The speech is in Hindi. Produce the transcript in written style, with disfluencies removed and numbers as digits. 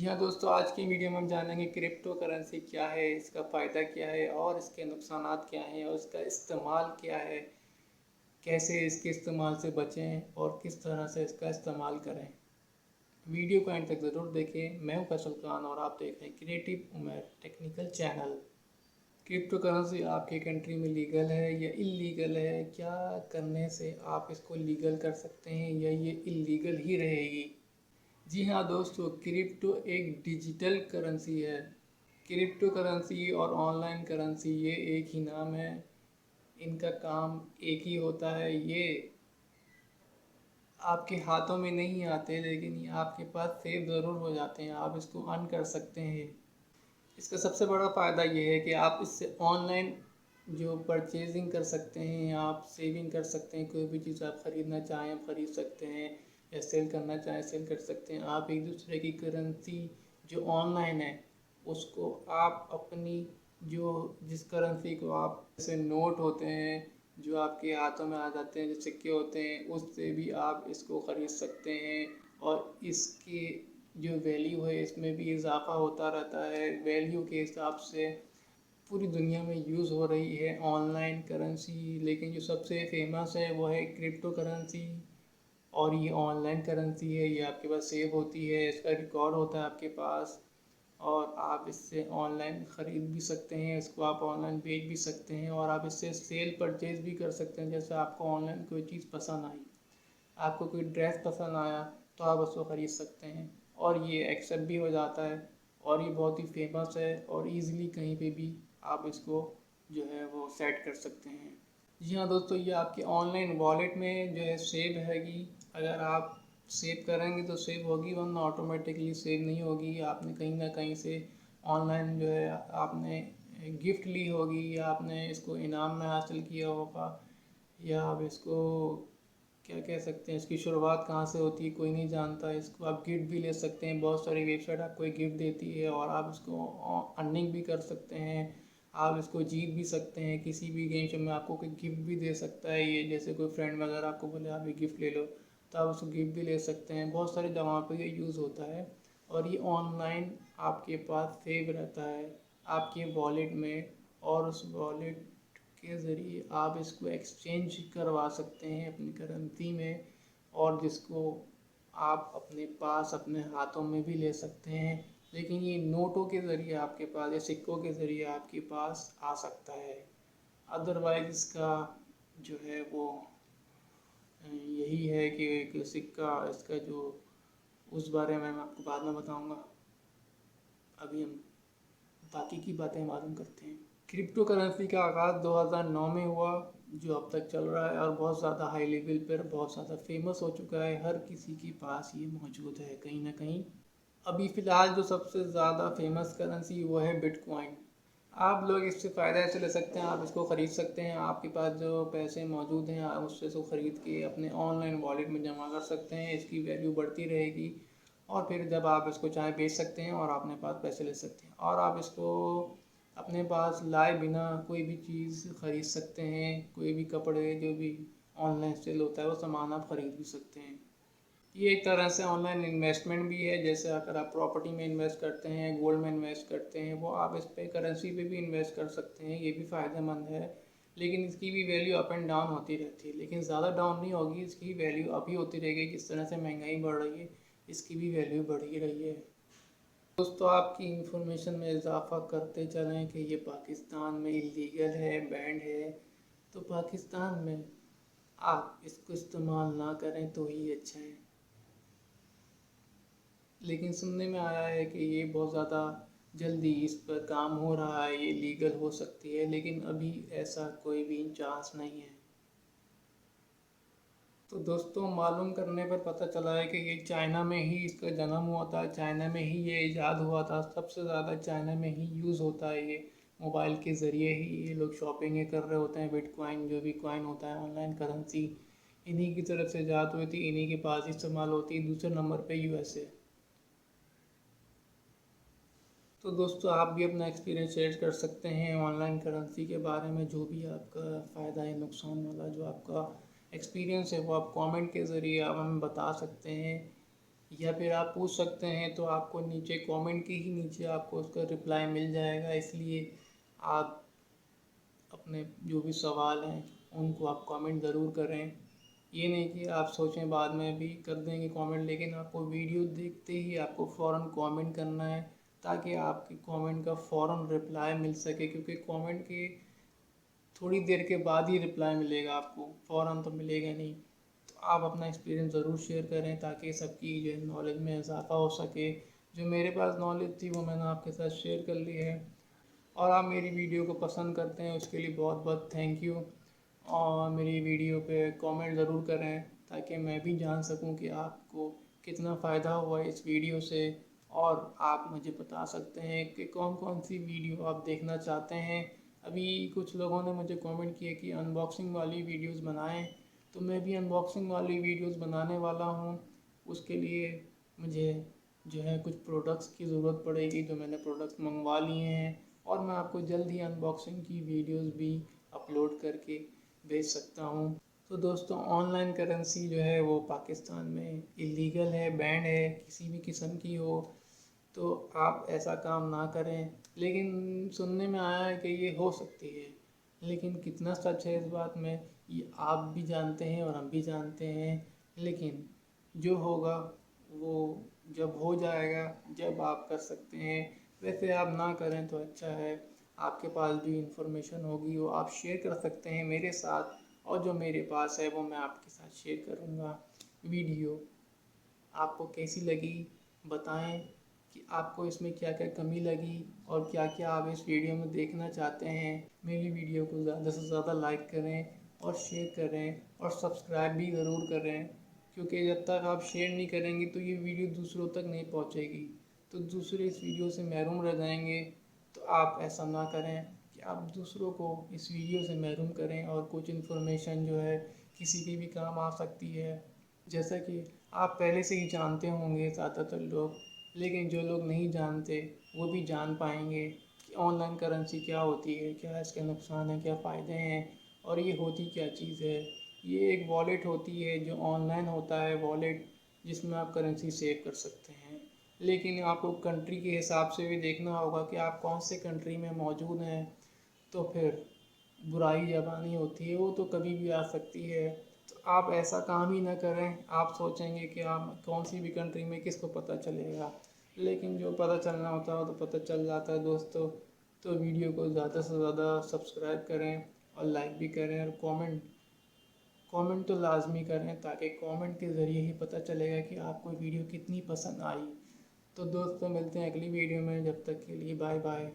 जी हाँ दोस्तों, आज की वीडियो में हम जानेंगे क्रिप्टो करेंसी क्या है, इसका फ़ायदा क्या है और इसके नुकसानात क्या हैं और इसका इस्तेमाल क्या है, कैसे इसके इस्तेमाल से बचें और किस तरह से इसका इस्तेमाल करें। वीडियो को एंड तक ज़रूर देखें। मैं हूं फैसल खान और आप देख रहे हैं creative Umar technical channel. Crypto currency आपके कंट्री में लीगल है या इलीगल है? क्या करने से आप इसको लीगल कर सकते हैं या ये इलीगल ही रहेगी? जी हाँ दोस्तों, क्रिप्टो एक डिजिटल करेंसी है। क्रिप्टो करेंसी और ऑनलाइन करेंसी ये एक ही नाम है। इनका काम एक ही होता है। ये आपके हाथों में नहीं आते, लेकिन ये आपके पास सेव ज़रूर हो जाते हैं। आप इसको अर्न कर सकते हैं। इसका सबसे बड़ा फ़ायदा ये है कि आप इससे ऑनलाइन जो परचेजिंग कर सकते हैं, आप सेविंग कर सकते हैं। कोई भी चीज़ आप ख़रीदना चाहें आप ख़रीद सकते हैं या सेल करना चाहें सेल कर सकते हैं। आप एक दूसरे की करेंसी जो ऑनलाइन है उसको आप अपनी जो जिस करेंसी को आप जैसे नोट होते हैं जो आपके हाथों में आ जाते हैं, जो सिक्के होते हैं, उससे भी आप इसको ख़रीद सकते हैं। और इसकी जो वैल्यू है इसमें भी इजाफा होता रहता है। वैल्यू के हिसाब से पूरी दुनिया में यूज़ हो रही है ऑनलाइन करेंसी, लेकिन जो सबसे फेमस है वो है क्रिप्टो करेंसी। और ये ऑनलाइन करेंसी है, ये आपके पास सेव होती है, इसका रिकॉर्ड होता है आपके पास और आप इससे ऑनलाइन ख़रीद भी सकते हैं, इसको आप ऑनलाइन बेच भी सकते हैं और आप इससे सेल परचेज भी कर सकते हैं। जैसे आपको ऑनलाइन कोई चीज़ पसंद आई, आपको कोई ड्रेस पसंद आया तो आप उसको ख़रीद सकते हैं और ये एक्सेप्ट भी हो जाता है और ये बहुत ही फेमस है और इजीली कहीं पे भी आप इसको जो है वो सेट कर सकते हैं। जी हाँ दोस्तों, ये आपके ऑनलाइन वॉलेट में जो है सेव रहेगी। अगर आप सेव करेंगे तो सेव होगी, वरना ऑटोमेटिकली सेव नहीं होगी। आपने कहीं ना कहीं से ऑनलाइन जो है आपने गिफ्ट ली होगी या आपने इसको इनाम में हासिल किया होगा या आप इसको क्या कह सकते हैं, इसकी शुरुआत कहाँ से होती है कोई नहीं जानता। इसको आप गिफ्ट भी ले सकते हैं। बहुत सारी वेबसाइट आपको एक गिफ्ट देती है और आप इसको अर्निंग भी कर सकते हैं। आप इसको जीत भी सकते हैं। किसी भी गेम शो में आपको कोई गिफ्ट भी दे सकता है ये, जैसे कोई फ्रेंड वगैरह आपको बोले आप ये गिफ्ट ले लो तो आप उसको गिफ्ट भी ले सकते हैं। बहुत सारी जगहों पर ये यूज़ होता है और ये ऑनलाइन आपके पास सेव रहता है आपके वॉलेट में। और उस वॉलेट के ज़रिए आप इसको एक्सचेंज करवा सकते हैं अपनी करेंसी में और जिसको आप अपने पास अपने हाथों में भी ले सकते हैं। लेकिन ये नोटों के ज़रिए आपके पास या सिक्कों के ज़रिए आपके पास आ सकता है। अदरवाइज़ इसका जो है वो यही है कि एक सिक्का इसका जो उस बारे में मैं आपको बाद में बताऊंगा। अभी हम बाकी की बातें मालूम करते हैं। क्रिप्टो करेंसी का आगाज़ 2009 में हुआ, जो अब तक चल रहा है और बहुत ज़्यादा हाई लेवल पर बहुत ज़्यादा फेमस हो चुका है। हर किसी के पास ये मौजूद है कहीं ना कहीं। अभी फ़िलहाल जो सबसे ज़्यादा फेमस करेंसी वो है बिटकॉइन। आप लोग इससे फ़ायदा ऐसे ले सकते हैं, आप इसको ख़रीद सकते हैं। आपके पास जो पैसे मौजूद हैं आप उससे इसको ख़रीद के अपने ऑनलाइन वॉलेट में जमा कर सकते हैं। इसकी वैल्यू बढ़ती रहेगी और फिर जब आप इसको चाहे बेच सकते हैं और अपने पास पैसे ले सकते हैं और आप इसको अपने पास लाए बिना कोई भी चीज़ ख़रीद सकते हैं। कोई भी कपड़े जो भी ऑनलाइन सेल होता है वो सामान आप ख़रीद भी सकते हैं। ये एक तरह से ऑनलाइन इन्वेस्टमेंट भी है। जैसे अगर आप प्रॉपर्टी में इन्वेस्ट करते हैं, गोल्ड में इन्वेस्ट करते हैं, वो आप इस पे करेंसी पे भी इन्वेस्ट कर सकते हैं। ये भी फ़ायदेमंद है, लेकिन इसकी भी वैल्यू अप एंड डाउन होती रहती है। लेकिन ज़्यादा डाउन नहीं होगी, इसकी वैल्यू अप ही होती रहेगी। जिस तरह से महंगाई बढ़ रही है इसकी भी वैल्यू बढ़ ही रही है। दोस्तों, आपकी इंफॉर्मेशन में इजाफा करते चलें कि ये पाकिस्तान में इलीगल है, बैंड है। तो पाकिस्तान में आप इसको इस्तेमाल ना करें तो ही अच्छा है। लेकिन सुनने में आया है कि ये बहुत ज़्यादा जल्दी इस पर काम हो रहा है, ये लीगल हो सकती है, लेकिन अभी ऐसा कोई भी चांस नहीं है। तो दोस्तों, मालूम करने पर पता चला है कि ये चाइना में ही इसका जन्म हुआ था, चाइना में ही ये ईजाद हुआ था। सबसे ज़्यादा चाइना में ही यूज़ होता है ये। मोबाइल के ज़रिए ही ये लोग शॉपिंग कर रहे होते हैं। बिटकॉइन जो भी कॉइन होता है ऑनलाइन करेंसी इन्हीं की तरफ से ईजाद हुई थी, इन्हीं के पास इस्तेमाल होती है। दूसरे नंबर पे यूएसए। तो दोस्तों, आप भी अपना एक्सपीरियंस शेयर कर सकते हैं ऑनलाइन करेंसी के बारे में। जो भी आपका फ़ायदा है नुकसान वाला जो आपका एक्सपीरियंस है वो आप कमेंट के ज़रिए आप हमें बता सकते हैं। या फिर आप पूछ सकते हैं तो आपको नीचे कमेंट के ही नीचे आपको उसका रिप्लाई मिल जाएगा। इसलिए आप अपने जो भी सवाल हैं उनको आप कमेंट ज़रूर करें। ये नहीं कि आप सोचें बाद में भी कर देंगे कमेंट, लेकिन आपको वीडियो देखते ही आपको फ़ौरन कमेंट करना है ताकि आपके कमेंट का फ़ौरन रिप्लाई मिल सके, क्योंकि कमेंट के थोड़ी देर के बाद ही रिप्लाई मिलेगा आपको, फ़ौरन तो मिलेगा नहीं। तो आप अपना एक्सपीरियंस ज़रूर शेयर करें ताकि सबकी जो है नॉलेज में इजाफ़ा हो सके। जो मेरे पास नॉलेज थी वो मैंने आपके साथ शेयर कर ली है, और आप मेरी वीडियो को पसंद करते हैं उसके लिए बहुत बहुत थैंक यू। और मेरी वीडियो पे कमेंट ज़रूर करें ताकि मैं भी जान सकूं कि आपको कितना फ़ायदा हुआ है इस वीडियो से। और आप मुझे बता सकते हैं कि कौन कौन सी वीडियो आप देखना चाहते हैं। अभी कुछ लोगों ने मुझे कमेंट किया कि अनबॉक्सिंग वाली वीडियोस बनाएं, तो मैं भी अनबॉक्सिंग वाली वीडियोस बनाने वाला हूं। उसके लिए मुझे जो है कुछ प्रोडक्ट्स की ज़रूरत पड़ेगी, जो मैंने प्रोडक्ट्स मंगवा लिए हैं, और मैं आपको जल्द ही अनबॉक्सिंग की वीडियोस भी अपलोड करके भेज सकता हूँ। तो दोस्तों, ऑनलाइन करेंसी जो है वो पाकिस्तान में इलीगल है, बैंड है, किसी भी किस्म की हो तो आप ऐसा काम ना करें। लेकिन सुनने में आया है कि ये हो सकती है, लेकिन कितना सच है इस बात में ये आप भी जानते हैं और हम भी जानते हैं। लेकिन जो होगा वो जब हो जाएगा, जब आप कर सकते हैं। वैसे आप ना करें तो अच्छा है, आपके पास भी इंफॉर्मेशन होगी वो आप शेयर कर सकते हैं मेरे साथ, और जो मेरे पास है वो मैं आपके साथ शेयर करूँगा। वीडियो आपको कैसी लगी बताएं कि आपको इसमें क्या क्या कमी लगी और क्या क्या आप इस वीडियो में देखना चाहते हैं। मेरी वीडियो को ज़्यादा से ज़्यादा लाइक करें और शेयर करें और सब्सक्राइब भी ज़रूर करें, क्योंकि जब तक आप शेयर नहीं करेंगे तो ये वीडियो दूसरों तक नहीं पहुंचेगी, तो दूसरे इस वीडियो से महरूम रह जाएंगे। तो आप ऐसा ना करें कि आप दूसरों को इस वीडियो से महरूम करें, और कुछ इन्फॉर्मेशन जो है किसी की भी काम आ सकती है। जैसा कि आप पहले से ही जानते होंगे ज़्यादातर लोग, लेकिन जो लोग नहीं जानते वो भी जान पाएंगे कि ऑनलाइन करेंसी क्या होती है, क्या इसके नुकसान हैं, क्या फ़ायदे हैं, और ये होती क्या चीज़ है। ये एक वॉलेट होती है जो ऑनलाइन होता है, वॉलेट जिसमें आप करेंसी सेव कर सकते हैं। लेकिन आपको कंट्री के हिसाब से भी देखना होगा कि आप कौन से कंट्री में मौजूद हैं, तो फिर बुराई जब आनी होती है वो तो कभी भी आ सकती है। तो आप ऐसा काम ही ना करें। आप सोचेंगे कि आप कौन सी भी कंट्री में किसको पता चलेगा, लेकिन जो पता चलना होता है वो तो पता चल जाता है दोस्तों। तो वीडियो को ज़्यादा से ज़्यादा सब्सक्राइब करें और लाइक भी करें, और कमेंट कमेंट तो लाजमी करें, ताकि कमेंट के ज़रिए ही पता चलेगा कि आपको वीडियो कितनी पसंद आई। तो दोस्तों, मिलते हैं अगली वीडियो में, जब तक के लिए बाय बाय।